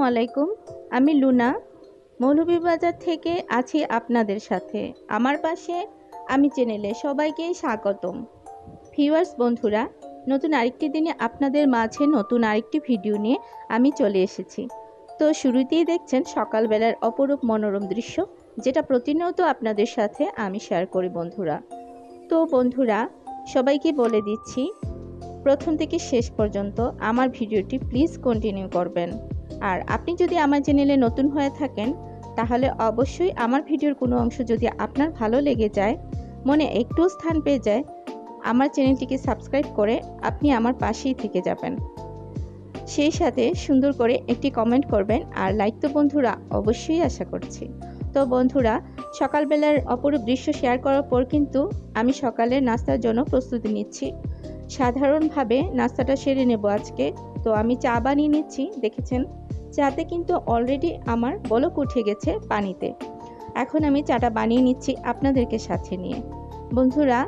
আলাইকুম। আমি লুনা মৌলভীবাজার থেকে আছি আপনাদের সাথে। আমার পাশে আমি চ্যানেলে সবাইকে স্বাগতম। ভিউয়ার্স বন্ধুরা, নতুন আরেকটি দিনে আপনাদের মাঝে নতুন আরেকটি ভিডিও নিয়ে আমি চলে এসেছি। তো শুরুতেই দেখছেন সকালবেলার অপরূপ মনোরম দৃশ্য, যেটা প্রতিনিয়ত আপনাদের সাথে আমি শেয়ার করি বন্ধুরা। তো বন্ধুরা, সবাইকে বলে দিচ্ছি, প্রথম থেকে শেষ পর্যন্ত আমার ভিডিওটি প্লিজ কন্টিনিউ করবেন। আর আপনি যদি আমার চ্যানেলে নতুন হয়ে থাকেন, তাহলে অবশ্যই আমার ভিডিওর কোনো অংশ যদি আপনার ভালো লেগে যায়, মনে একটু স্থান পেয়ে যায়, আমার চ্যানেলটিকে সাবস্ক্রাইব করে আপনি আমার পাশেই থেকে যাবেন। সেই সাথে সুন্দর করে একটি কমেন্ট করবেন, আর লাইক তো বন্ধুরা অবশ্যই আশা করছি। তো বন্ধুরা, সকালবেলার অপরূপ দৃশ্য শেয়ার করার পর কিন্তু আমি সকালের নাস্তার জন্য প্রস্তুতি নিচ্ছি। সাধারণভাবে নাস্তাটা সেরে নেব আজকে। তো আমি চা বানিয়ে নিচ্ছি। দেখেছেন, চাতে কিন্তু অলরেডি আমার বলক উঠে গেছে পানিতে। এখন আমি চাটা বানিয়ে নিচ্ছি আপনাদেরকে সাথে নিয়ে। বন্ধুরা,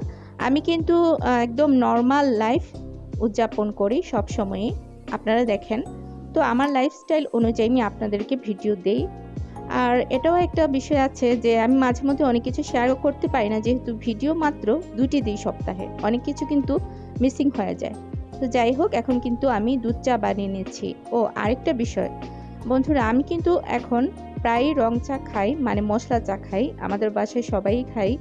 আমি কিন্তু একদম নর্মাল লাইফ উদযাপন করি সব সময়ই, আপনারা দেখেন। তো আমার লাইফস্টাইল অনুযায়ী আমি আপনাদেরকে ভিডিও দেই। আর এটাও একটা বিষয় আছে যে আমি মাঝে মধ্যে অনেক কিছু শেয়ারও করতে পারি না, যেহেতু ভিডিও মাত্র 2টি দিই সপ্তাহে, অনেক কিছু কিন্তু মিসিং হয়ে যায়। তো যাই হোক, এখন কিন্তু আমি দুধ চা বানিয়ে নিচ্ছি। ও আরেকটা বিষয় বন্ধুরা, আমি কিন্তু এখন প্রায় রং চা খাই, মানে মশলা চা খাই। আমাদের বাসায় সবাই খাই।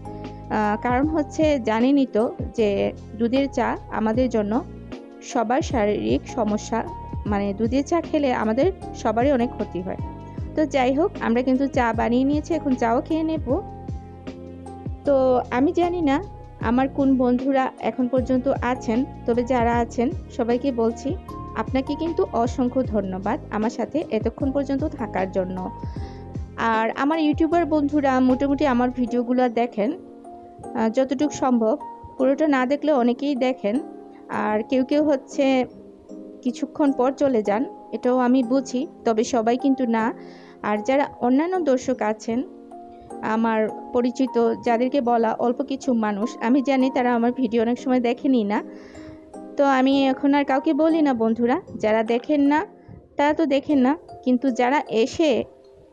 কারণ হচ্ছে জানেনই তো যে দুধের চা আমাদের জন্য সবার শারীরিক সমস্যা, মানে দুধের চা খেলে আমাদের সবারই অনেক ক্ষতি হয়। তো যাই হোক, আমরা কিন্তু চা বানিয়ে নিয়েছি, এখন চাও খেয়ে নেব। তো আমি জানি না আমার কোন বন্ধুরা এখন পর্যন্ত আছেন, তবে যারা আছেন সবাইকে বলছি আপনাকে কিন্তু অসংখ্য ধন্যবাদ আমার সাথে এতক্ষণ পর্যন্ত থাকার জন্য। আর আমার ইউটিউবার বন্ধুরা মোটামুটি আমার ভিডিওগুলো দেখেন যতটুকু সম্ভব, পুরোটা না দেখলে অনেকেই দেখেন, আর কেউ কেউ হচ্ছে কিছুক্ষণ পর চলে যান, এটাও আমি বুঝি, তবে সবাই কিন্তু না। আর যারা অন্যান্য দর্শক আছেন আমার পরিচিত, যাদেরকে বলা অল্প কিছু মানুষ, আমি জানি তারা আমার ভিডিও অনেক সময় দেখেনি না। তো আমি এখন আর কাউকে বলি না বন্ধুরা, যারা দেখেন না তারা তো দেখেন না, কিন্তু যারা এসে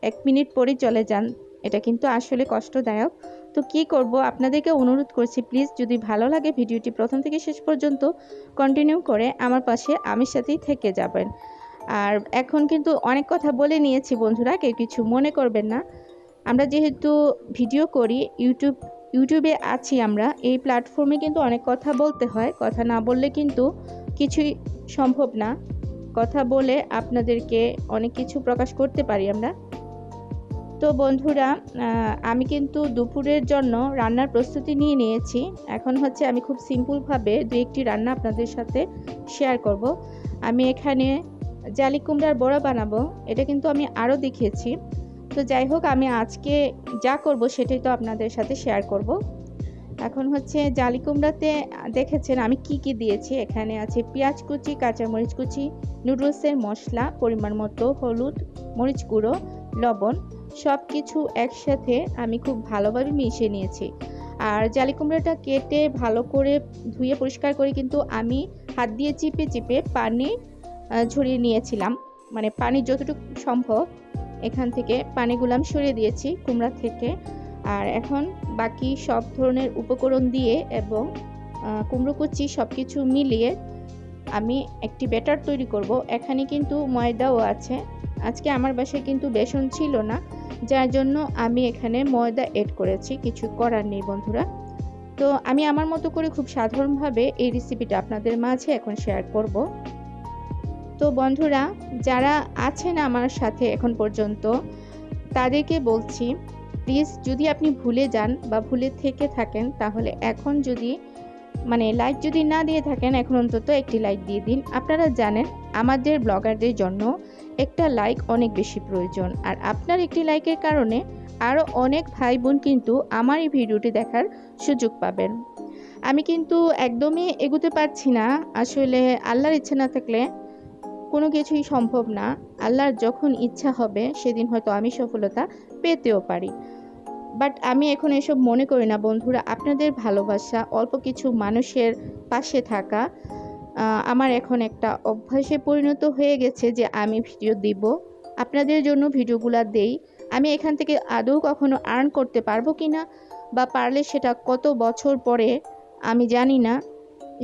1 মিনিট পরে চলে যান, এটা কিন্তু আসলে কষ্টদায়ক। তো কি করব, আপনাদেরকে অনুরোধ করছি, প্লিজ যদি ভালো লাগে ভিডিওটি প্রথম থেকে শেষ পর্যন্ত কন্টিনিউ করে আমার পাশে আমার সাথেই থেকে যাবেন। আর এখন কিন্তু অনেক কথা বলে নিয়েছি বন্ধুরা, কেউ কিছু মনে করবেন না। আমরা যেহেতু ভিডিও করি, ইউটিউবে আছি, আমরা এই প্ল্যাটফর্মে কিন্তু অনেক কথা বলতে হয়। কথা না বললে কিন্তু কিছুই সম্ভব না। কথা বলে আপনাদেরকে অনেক কিছু প্রকাশ করতে পারি আমরা। তো বন্ধুরা, আমি কিন্তু দুপুরের জন্য রান্নার প্রস্তুতি নিয়ে নিয়েছি। এখন হচ্ছে আমি খুব সিম্পলভাবে 2-1টি রান্না আপনাদের সাথে শেয়ার করব। আমি এখানে জালি কুমড়ার বড়া বানাবো, এটা কিন্তু আমি আরও দেখিয়েছি। তো যাই হোক, আমি আজকে যা করব সেটাই তো আপনাদের সাথে শেয়ার করব। এখন হচ্ছে জালি কুমড়াতে দেখেছেন আমি কি কি দিয়েছি। এখানে আছে পেঁয়াজ কুচি, কাঁচামরিচ কুচি, নুডলসের মশলা, পরিমাণ মতো হলুদ, মরিচ গুঁড়ো, লবণ, সব কিছু একসাথে আমি খুব ভালোভাবে মিশিয়ে নিয়েছি। আর জালি কুমড়াটা কেটে ভালো করে ধুয়ে পরিষ্কার করে কিন্তু আমি হাত দিয়ে চিপে চিপে পানি ঝরিয়ে নিয়েছিলাম, মানে পানি যতটুকু সম্ভব এখান থেকে পানিগুলো আমি সরিয়ে দিয়েছি কুমড়া থেকে। আর এখন বাকি সব ধরনের উপকরণ দিয়ে এবং কুমড়ো কুচি সব কিছু মিলিয়ে আমি একটি ব্যাটার তৈরি করব। এখানে কিন্তু ময়দাও আছে। আজকে আমার বাসায় কিন্তু বেসন ছিল না, যার জন্য আমি এখানে ময়দা এড করেছি, কিছু করার নেই বন্ধুরা। তো আমি আমার মতো করে খুব সাধারণভাবে এই রেসিপিটা আপনাদের মাঝে এখন শেয়ার করব। তো বন্ধুরা, যারা আছেন আমার সাথে এখন পর্যন্ত, তাদেরকে বলছি, প্লিজ যদি আপনি ভুলে যান বা ভুলে থেকে থাকেন, তাহলে এখন যদি লাইক যদি না দিয়ে থাকেন, এখন অন্তত একটি লাইক দিয়ে দিন। আপনারা জানেন আমাদের ব্লগারদের জন্য একটা লাইক অনেক বেশি প্রয়োজন, আর আপনার একটি লাইকের কারণে আরও অনেক ভাই বোন কিন্তু আমার এই ভিডিওটি দেখার সুযোগ পাবেন। আমি কিন্তু একদমই এগোতে পারছি না, আসলে আল্লাহর ইচ্ছা না থাকলে কোনো কিছুই সম্ভব না। আল্লাহর যখন ইচ্ছা হবে সেদিন হয়তো আমি সফলতা পেতেও পারি, বাট আমি এখন এসব মনে করি না বন্ধুরা। আপনাদের ভালোবাসা, অল্প কিছু মানুষের পাশে থাকা আমার এখন একটা অভ্যাসে পরিণত হয়ে গেছে যে আমি ভিডিও দিব আপনাদের জন্য ভিডিওগুলো দেই। আমি এখান থেকে আদৌ কখনো আর্ন করতে পারবো কি না, বা পারলে সেটা কত বছর পরে আমি জানি না,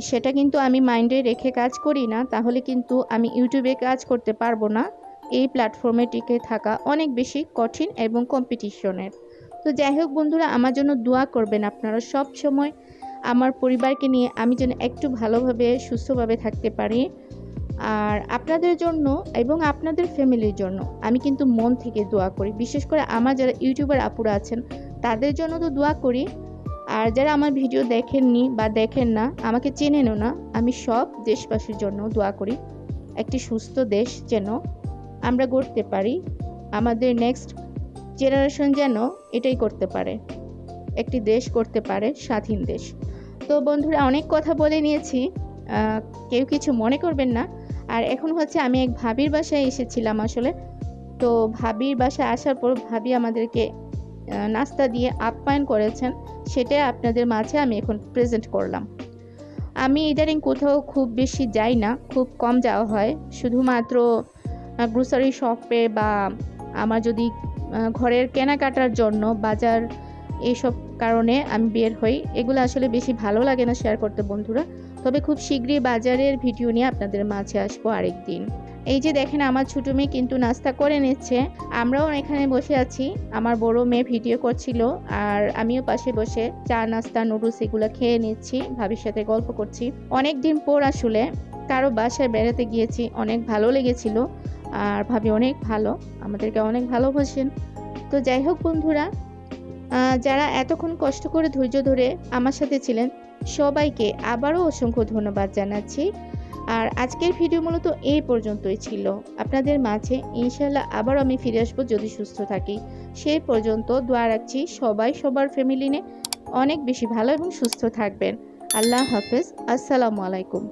সেটা কিন্তু আমি মাইন্ডে রেখে কাজ করি না, তাহলে কিন্তু আমি ইউটিউবে কাজ করতে পারবো না। এই প্ল্যাটফর্মে টিকে থাকা অনেক বেশি কঠিন এবং কম্পিটিশনের। তো যাই হোক বন্ধুরা, আমার জন্য দোয়া করবেন আপনারা সব সময়। আমার পরিবারকে নিয়ে আমি যেন একটু ভালোভাবে সুস্থভাবে থাকতে পারি। আর আপনাদের জন্য এবং আপনাদের ফ্যামিলির জন্য আমি কিন্তু মন থেকে দোয়া করি। বিশেষ করে আমার যারা ইউটিউবার আপুরা আছেন তাদের জন্য তো দোয়া করি। আর যারা আমার ভিডিও দেখেননি বা দেখেন না, আমাকে চেনেনও না, আমি সব দেশবাসীর জন্য দোয়া করি। একটি সুস্থ দেশ যেন আমরা গড়তে পারি, আমাদের নেক্সট জেনারেশন যেন এটাই করতে পারে, একটি দেশ করতে পারে, স্বাধীন দেশ। তো বন্ধুরা, অনেক কথা বলে নিয়েছি, কেউ কিছু মনে করবেন না। আর এখন হচ্ছে আমি এক ভাবির বাসায় এসেছিলাম আসলে। তো ভাবির বাসায় আসার পর ভাবি আমাদেরকে নাস্তা দিয়ে আপ্যায়ন করেছেন, সেটাই আপনাদের মাঝে আমি এখন প্রেজেন্ট করলাম। আমি ইদানিং কোথাও খুব বেশি যাই না, খুব কম যাওয়া হয়। শুধুমাত্র গ্রোসারি শপে বা আমার যদি ঘরের কেনাকাটার জন্য বাজার, এইসব কারণে আমি বের হই। এগুলো আসলে বেশি ভালো লাগে না শেয়ার করতে বন্ধুরা। তবে খুব শীঘ্রই বাজারের ভিডিও নিয়ে আপনাদের মাঝে আসবো আরেকদিন। এই যে দেখেন, আমার ছোটো মেয়ে কিন্তু নাস্তা করে নিচ্ছে, আমরাও এখানে বসে আছি। আমার বড় মেয়ে ভিডিও করছিল আর আমিও পাশে বসে চা নাস্তা নুডলস এগুলো খেয়ে নিচ্ছি, ভাবির সাথে গল্প করছি। অনেক দিন পর আসলে কারো বাসায় বেড়াতে গিয়েছি, অনেক ভালো লেগেছিল। আর ভাবি অনেক ভালো, আমাদেরকে অনেক ভালোবাসেন। তো যাই হোক বন্ধুরা, যারা এতক্ষণ কষ্ট করে ধৈর্য ধরে আমার সাথে ছিলেন, সবাইকে আবারও অসংখ্য ধন্যবাদ জানাচ্ছি। আর আজকের ভিডিও মূলত এই পর্যন্তই ছিল। আপনাদের মাঝে ইনশাল্লাহ আবার আমি ফিরে আসবো যদি সুস্থ থাকি। সেই পর্যন্ত দোয়া রাখছি সবাই সবার ফ্যামিলি নিয়ে অনেক বেশি ভালো এবং সুস্থ থাকবেন। আল্লাহ হাফেজ। আসসালামু আলাইকুম।